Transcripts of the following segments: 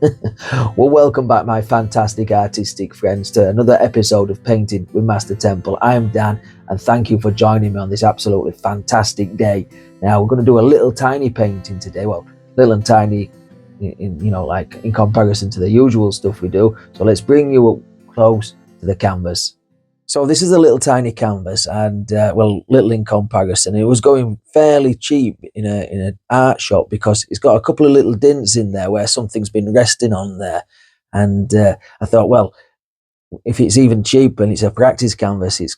Well, welcome back, my fantastic artistic friends, to another episode of Painting with MasterTemple. I am Dan, and thank you for joining me on this absolutely fantastic day. Now, we're going to do a little tiny painting today. Well, little and tiny, in comparison to the usual stuff we do. So let's bring you up close to the canvas. So this is a little tiny canvas, and little in comparison. It was going fairly cheap in an art shop because it's got a couple of little dints in there where something's been resting on there. And I thought, well, if it's even cheap and it's a practice canvas, it's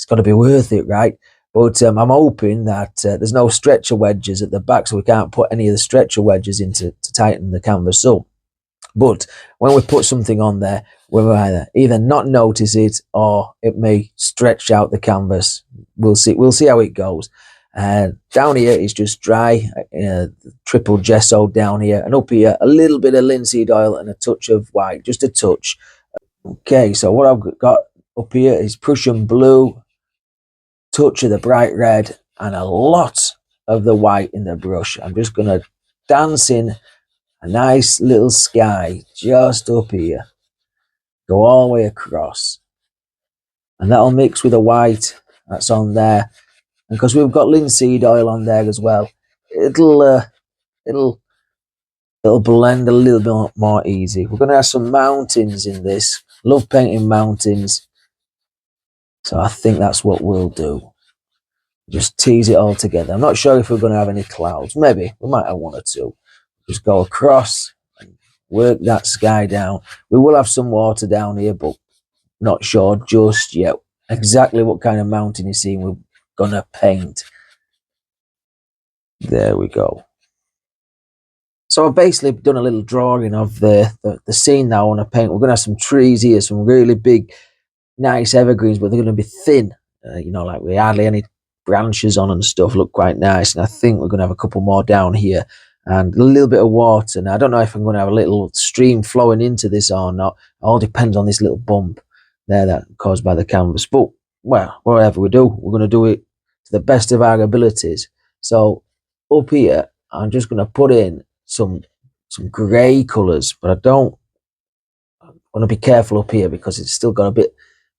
got to be worth it, right? But I'm hoping that there's no stretcher wedges at the back, so we can't put any of the stretcher wedges in to tighten the canvas up. But when we put something on there, we'll either not notice it or it may stretch out the canvas. We'll see how it goes. Down here it's just dry, triple gesso down here, and up here a little bit of linseed oil and a touch of white, just a touch. Okay, so what I've got up here is Prussian blue, touch of the bright red, and a lot of the white in the brush. I'm just going to dance in a nice little sky just up here, go all the way across, and that'll mix with the white that's on there. And because we've got linseed oil on there as well, it'll blend a little bit more easy. We're going to have some mountains in this. Love painting mountains, so I think that's what we'll do. Just tease it all together. I'm not sure if we're going to have any clouds. Maybe we might have one or two. Just go across and work that sky down. We will have some water down here, but not sure just yet exactly what kind of mountain you're seeing we're going to paint. There we go. So I've basically done a little drawing of the scene now I want to paint. We're going to have some trees here, some really big, nice evergreens, but they're going to be thin. Like we hardly any branches on and stuff, look quite nice. And I think we're going to have a couple more down here and a little bit of water. Now, I don't know if I'm going to have a little stream flowing into this or not. It all depends on this little bump there that caused by the canvas. But, well, whatever we do, we're going to do it to the best of our abilities. So up here, I'm just going to put in some grey colours, but I don't want to be careful up here because it's still got a bit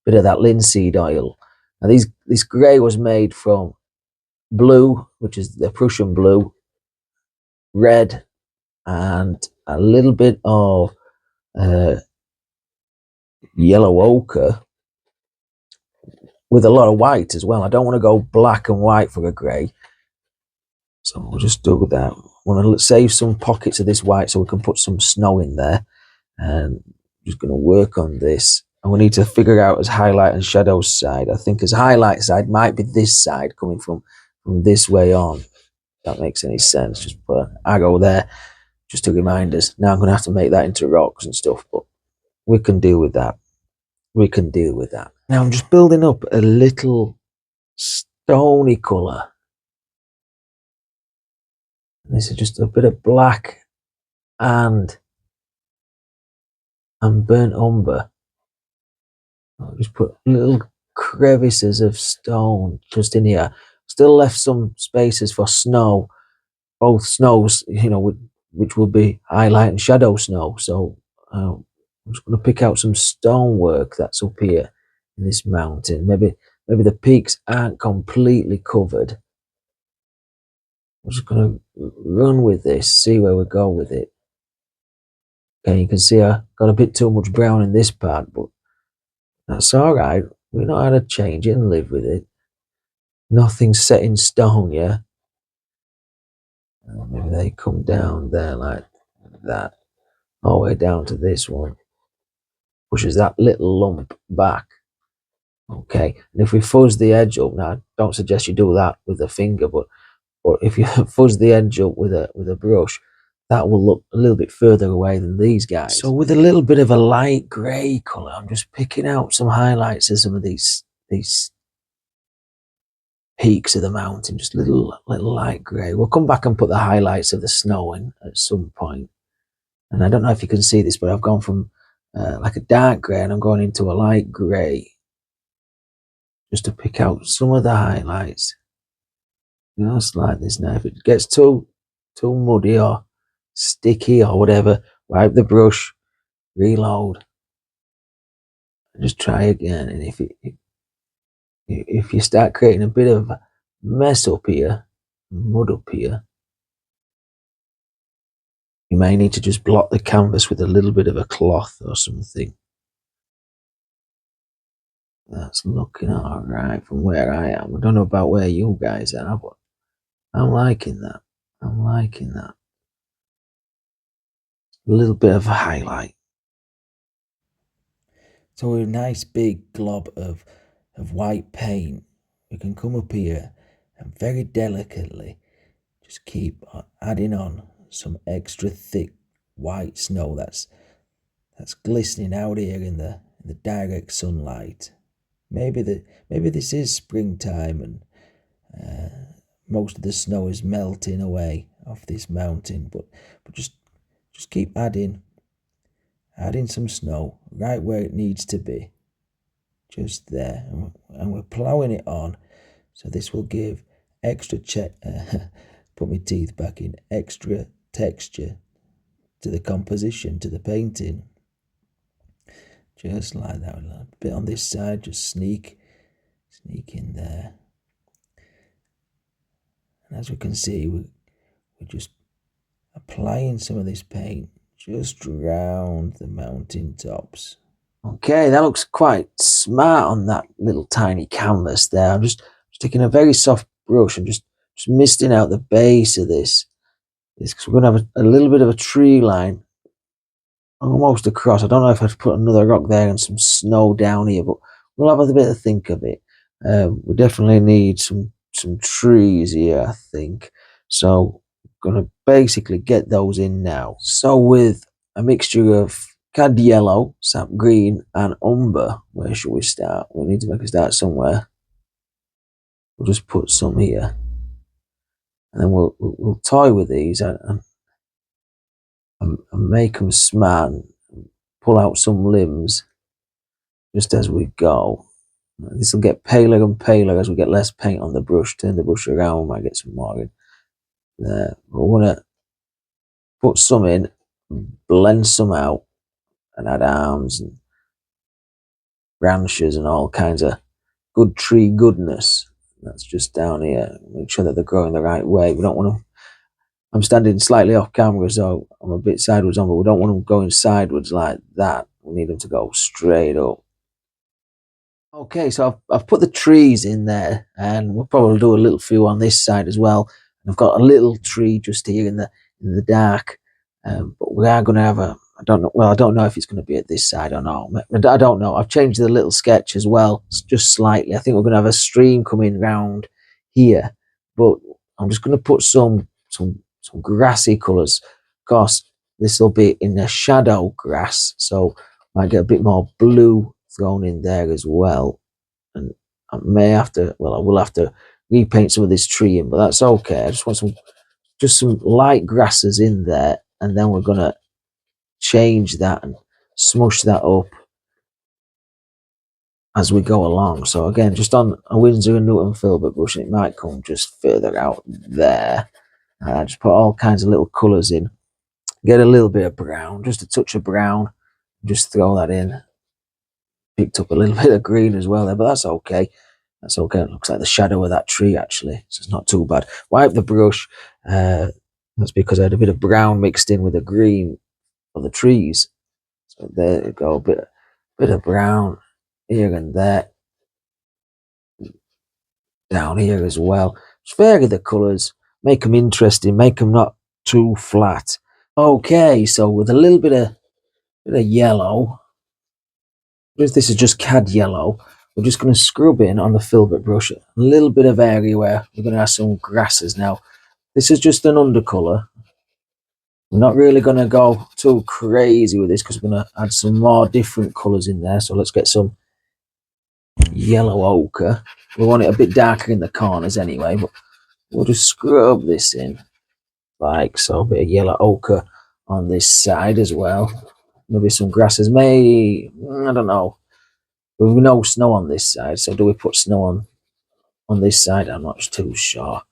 of that linseed oil. Now this grey was made from blue, which is the Prussian blue, red, and a little bit of yellow ochre with a lot of white as well. I don't want to go black and white for a grey, so we'll just do that. I want to save some pockets of this white so we can put some snow in there, and I'm just going to work on this. And we need to figure out his highlight and shadow side. I think his highlight side might be this side coming from this way on. If that makes any sense. Just put an arrow there just to remind us. Now I'm going to have to make that into rocks and stuff, but we can deal with that. We can deal with that. Now I'm just building up a little stony colour. This is just a bit of black and burnt umber. I'll just put little crevices of stone just in here. Still left some spaces for snow, both snows, which will be highlight and shadow snow. So I'm just going to pick out some stonework that's up here in this mountain. Maybe the peaks aren't completely covered. I'm just going to run with this, see where we go with it. Okay, you can see I got a bit too much brown in this part, but that's all right. We know how to change it and live with it. Nothing's set in stone, yeah? Maybe they come down there like that, all the way down to this one. Pushes that little lump back. Okay, and if we fuzz the edge up, now I don't suggest you do that with a finger, but if you fuzz the edge up with a brush, that will look a little bit further away than these guys. So with a little bit of a light grey colour, I'm just picking out some highlights of some of these peaks of the mountain, just little light grey. We'll come back and put the highlights of the snow in at some point. And I don't know if you can see this, but I've gone from like a dark grey and I'm going into a light grey just to pick out some of the highlights. Just like this. Now if it gets too muddy or sticky or whatever, wipe the brush, reload, and just try again. And if you start creating a bit of mess up here, mud up here, you may need to just blot the canvas with a little bit of a cloth or something. That's looking all right from where I am. I don't know about where you guys are, but I'm liking that. I'm liking that. A little bit of a highlight. So with a nice big glob of white paint, we can come up here and very delicately just keep adding on some extra thick white snow that's glistening out here in the direct sunlight. Maybe this is springtime and most of the snow is melting away off this mountain, but just keep adding some snow right where it needs to be, just there, and we're ploughing it on, so this will give extra put my teeth back in, extra texture to the composition, to the painting, just like that. A little bit on this side, just sneak in there, and as we can see, we're just applying some of this paint just round the mountain tops. Okay, that looks quite smart on that little tiny canvas there. I'm just taking a very soft brush and just misting out the base of this because we're going to have a little bit of a tree line almost across. I don't know if I've put another rock there and some snow down here, but we'll have a bit of think of it. We definitely need some trees here, I think. So I'm going to basically get those in now. So with a mixture of cad yellow, sap green, and umber, where should we start? We need to make a start somewhere. We'll just put some here, and then we'll toy with these and make them smart. And pull out some limbs just as we go. This will get paler and paler as we get less paint on the brush. Turn the brush around, we might get some more in there. We're gonna put some in, blend some out, and add arms and branches and all kinds of good tree goodness. That's just down here. Make sure that they're growing the right way. We don't want them. I'm standing slightly off camera, so I'm a bit sideways on, but we don't want them going sideways like that. We need them to go straight up. Okay, so I've put the trees in there, and we'll probably do a little few on this side as well. I've got a little tree just here in the dark, but we are going to have I don't know. Well, I don't know if it's going to be at this side or not. I don't know. I've changed the little sketch as well, just slightly. I think we're going to have a stream coming round here, but I'm just going to put some grassy colours. Of course, this will be in a shadow grass, so I might get a bit more blue thrown in there as well. And I may have to, well, I will have to repaint some of this tree in, but that's okay. I just want some light grasses in there, and then we're going to change that and smush that up as we go along. So again, just on a Winsor and Newton filbert brush, and it might come just further out there. I just put all kinds of little colours in. Get a little bit of brown, just a touch of brown. Just throw that in. Picked up a little bit of green as well there, but that's okay. That's okay. It looks like the shadow of that tree actually, so it's not too bad. Wipe the brush. That's because I had a bit of brown mixed in with the green of the trees. So there you go, a bit of brown here and there. Down here as well. Just vary the colours, make them interesting, make them not too flat. Okay, so with a little bit of yellow, this is just cad yellow, we're just going to scrub in on the filbert brush a little bit of area where we're going to have some grasses. Now, this is just an undercolour. We're not really going to go too crazy with this because we're going to add some more different colours in there. So let's get some yellow ochre. We want it a bit darker in the corners anyway, but we'll just scrub this in like so. A bit of yellow ochre on this side as well. Maybe some grasses. I don't know. There's no snow on this side, so do we put snow on this side? I'm not too sure.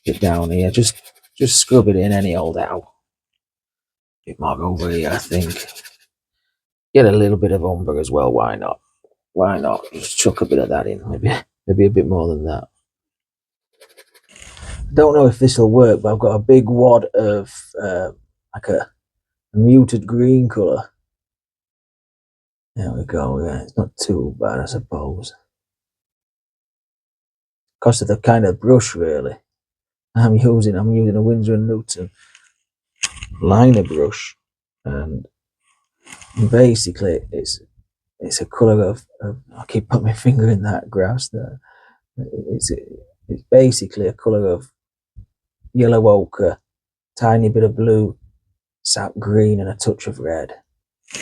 Get down here, just scrub it in any old how. Bit more over here, I think. Get a little bit of umber as well. Why not? Why not? Just chuck a bit of that in. Maybe a bit more than that. Don't know if this will work, but I've got a big wad of like a muted green colour. There we go. Yeah, it's not too bad, I suppose. Cost of the kind of brush, really. I'm using a Winsor and Newton liner brush, and basically it's a colour of I keep putting my finger in that grass there. It's basically a colour of yellow ochre, tiny bit of blue, sap green, and a touch of red,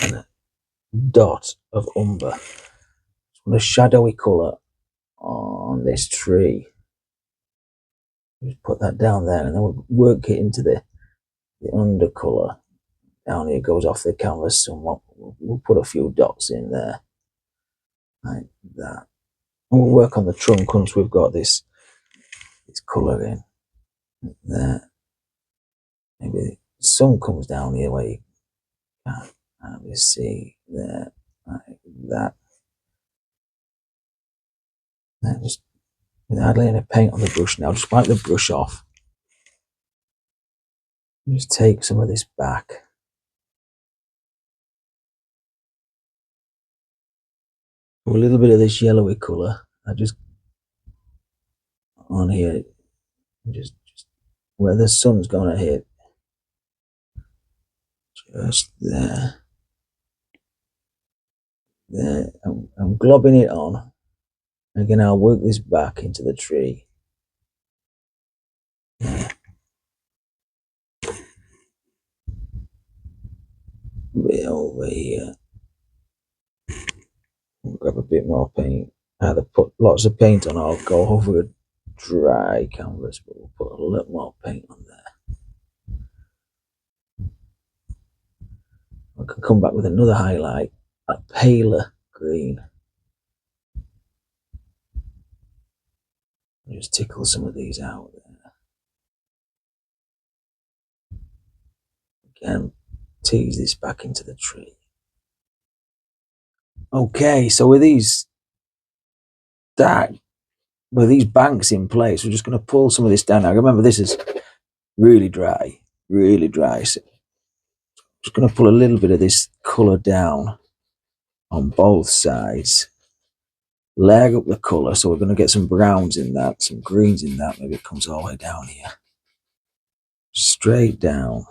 and a dot of umber. A shadowy colour on this tree. Just put that down there, and then we'll work it into the undercolour. Down here goes off the canvas somewhat. We'll put a few dots in there, like that. And we'll work on the trunk once we've got this colour in. There. Maybe the sun comes down here where you can't hardly see. There, like that. And just with hardly any paint on the brush now, just wipe the brush off. Just take some of this back. A little bit of this yellowy colour. I just on here, just where the sun's gonna hit. Just there. There. I'm globbing it on. Again, I'll work this back into the tree. A bit over here. I'll grab a bit more paint. Either put lots of paint on or I'll go over a dry canvas, but we'll put a little more paint on there. I can come back with another highlight, a paler green. I'll just tickle some of these out there. Again, tease this back into the tree. Okay, so with these banks in place, we're just going to pull some of this down. Now, remember, this is really dry, really dry. So just going to pull a little bit of this colour down on both sides. Layer up the colour, so we're going to get some browns in that, some greens in that. Maybe it comes all the way down here. Straight down.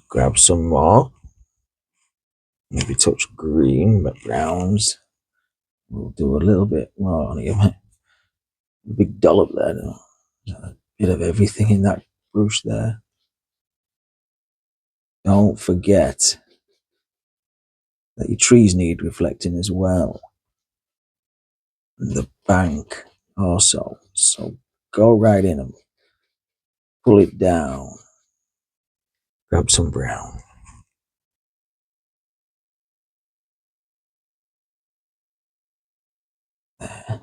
Grab some more. Maybe touch green, but browns. We'll do a little bit more on here. A big dollop there. A bit of everything in that brush there. Don't forget that your trees need reflecting as well. And the bank also. So go right in and pull it down. Grab some brown. There.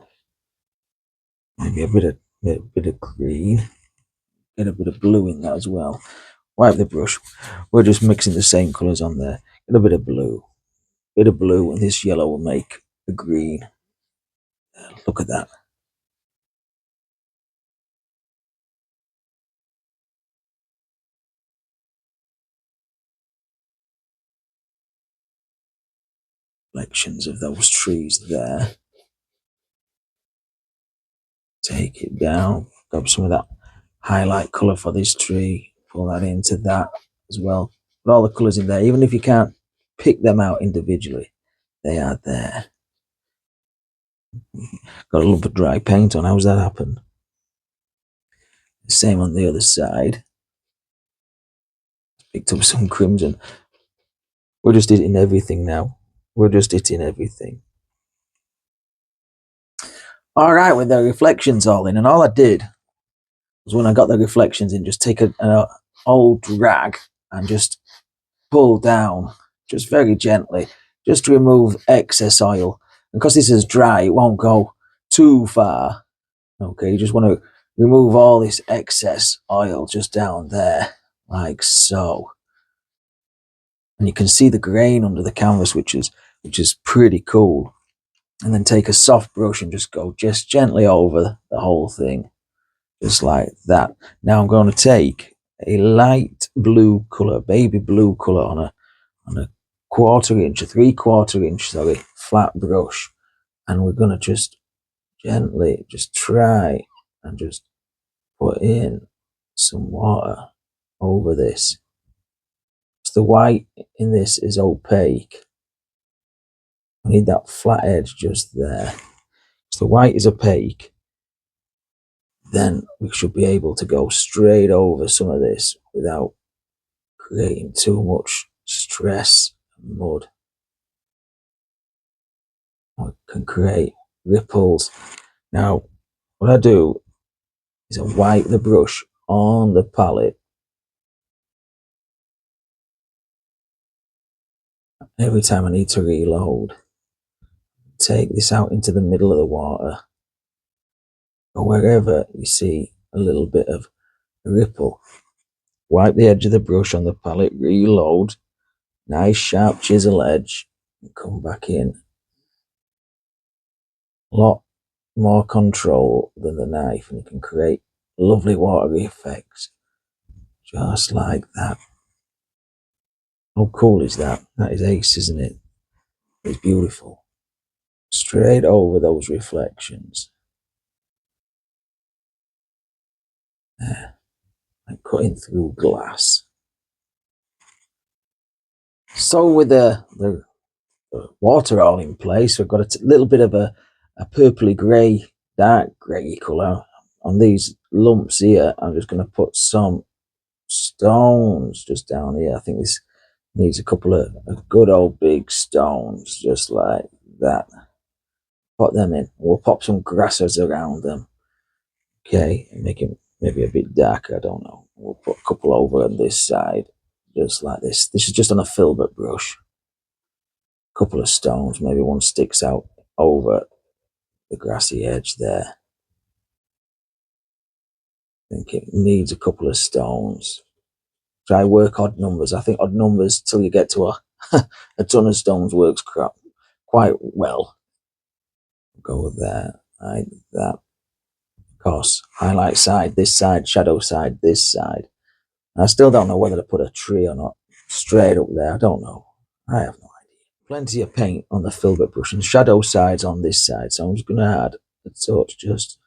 Maybe a bit of green. Get a bit of blue in that as well. Wipe the brush. We're just mixing the same colours on there. Get a bit of blue. Bit of blue, and this yellow will make a green. Look at that. Reflections of those trees there. Take it down. Grab some of that highlight colour for this tree. Pull that into that as well. Put all the colours in there. Even if you can't pick them out individually, they are there. Got a lump of dry paint on. How's that happen? Same on the other side. Picked up some crimson. We're just hitting everything now. We're just hitting everything. All right, with the reflections all in, and all I did was when I got the reflections in, just take an old rag and just pull down, just very gently, just to remove excess oil. And because this is dry, it won't go too far. Okay, you just want to remove all this excess oil just down there, like so. And you can see the grain under the canvas, which is pretty cool. And then take a soft brush and just go just gently over the whole thing, just like that. Now I'm going to take a light blue color, baby blue color, on a 3/4 inch, sorry, flat brush, and we're going to just gently just try and just put in some water over this. So the white in this is opaque. I need that flat edge just there. So the white is opaque. Then we should be able to go straight over some of this without creating too much stress and mud. We can create ripples. Now, what I do is I wipe the brush on the palette. Every time I need to reload, take this out into the middle of the water, or wherever you see a little bit of a ripple. Wipe the edge of the brush on the palette, reload, nice sharp chisel edge, and come back in. A lot more control than the knife, and you can create lovely watery effects just like that. How cool is that? That is ace, isn't it? It's beautiful. Straight over those reflections. There, like cutting through glass. So with the water all in place, we've got a little bit of a purpley grey, dark grey colour. On these lumps here, I'm just going to put some stones just down here. I think this needs a couple of good old big stones, just like that. Put them in. We'll pop some grasses around them. Okay, and make it maybe a bit darker, I don't know. We'll put a couple over on this side, just like this. This is just on a filbert brush. A couple of stones, maybe one sticks out over the grassy edge there. I think it needs a couple of stones. Try work odd numbers. I think odd numbers till you get to a ton of stones works quite well. Go there, like that. Of course, highlight side, this side, shadow side, this side. I still don't know whether to put a tree or not straight up there. I don't know. I have no idea. Plenty of paint on the filbert brush and shadow sides on this side. So I'm just going to add a touch, just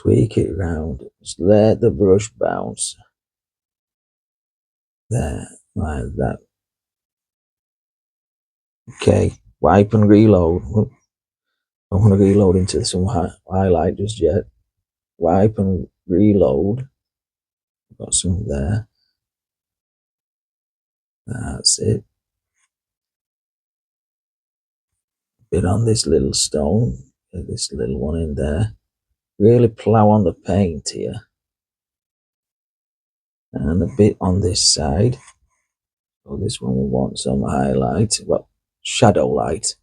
tweak it around. Just let the brush bounce. There, like that. Okay, wipe and reload. I don't want to reload into some highlight just yet. Wipe and reload. Got some there. That's it. Bit on this little stone. Get this little one in there. Really plow on the paint here. And a bit on this side. So this one will want some highlight. Well, shadow light.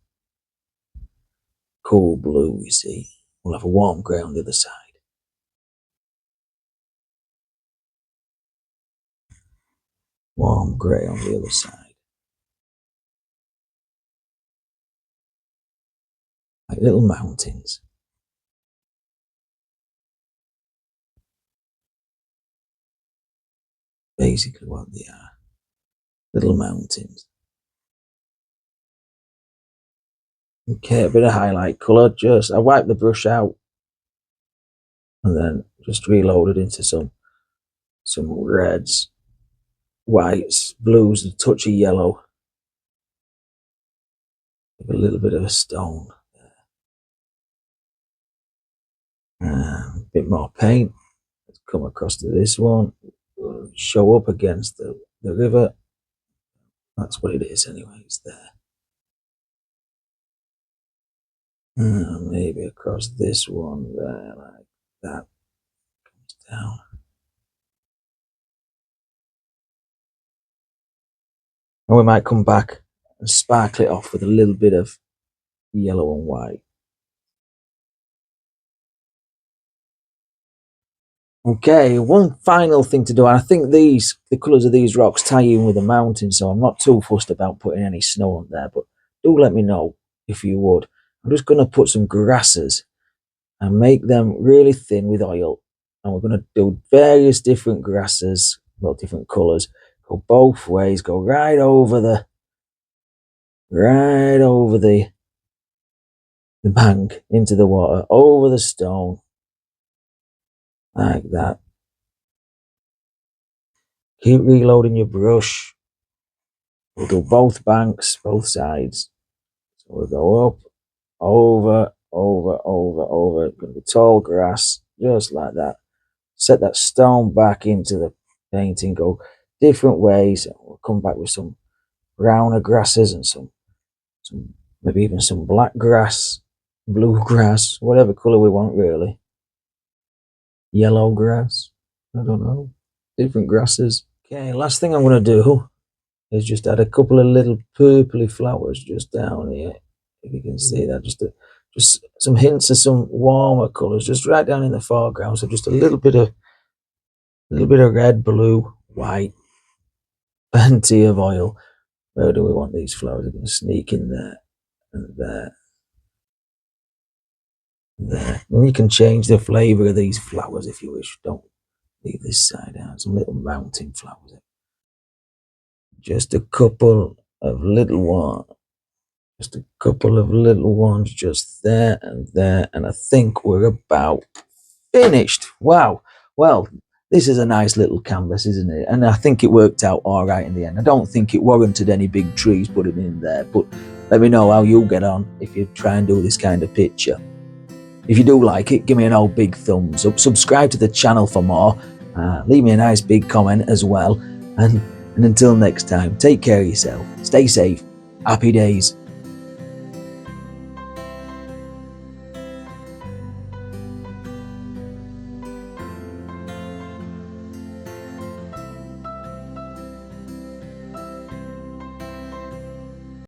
Cool blue, you see. We'll have a warm grey on the other side. Warm grey on the other side. Like little mountains. Basically what they are. Little mountains. Okay, a bit of highlight colour. I wipe the brush out and then just reload it into some reds, whites, blues, a touch of yellow. A little bit of a stone. A bit more paint. Let's come across to this one. Show up against the river. That's what it is anyway, it's there. Maybe across this one there, like that. Comes down. And we might come back and sparkle it off with a little bit of yellow and white. Okay, one final thing to do, and I think the colours of these rocks tie in with the mountain, so I'm not too fussed about putting any snow on there, but do let me know if you would. I'm just going to put some grasses and make them really thin with oil, and we're going to do various different grasses, well, different colours, go both ways, go right over the bank into the water, over the stone, like that. Keep reloading your brush. We'll do both banks, both sides. So we'll go up, over, over, over, over. It's going to be tall grass, just like that. Set that stone back into the painting, go different ways. We'll come back with some browner grasses and some maybe even some black grass, blue grass, whatever colour we want really. Yellow grass, I don't know. Different grasses. Okay, last thing I'm going to do is just add a couple of little purpley flowers just down here. If you can see that, just some hints of some warmer colours, just right down in the foreground. So just a little bit of red, blue, white, plenty of oil. Where do we want these flowers? They're going to sneak in there and there, there. And you can change the flavour of these flowers if you wish. Don't leave this side out. Some little mountain flowers. Just a couple of little ones. Just a couple of little ones just there, and I think we're about finished. Wow. Well, this is a nice little canvas, isn't it? And I think it worked out all right in the end. I don't think it warranted any big trees putting in there, but let me know how you get on if you try and do this kind of picture. If you do like it, give me an old big thumbs up. Subscribe to the channel for more. Leave me a nice big comment as well. And until next time, take care of yourself. Stay safe. Happy days.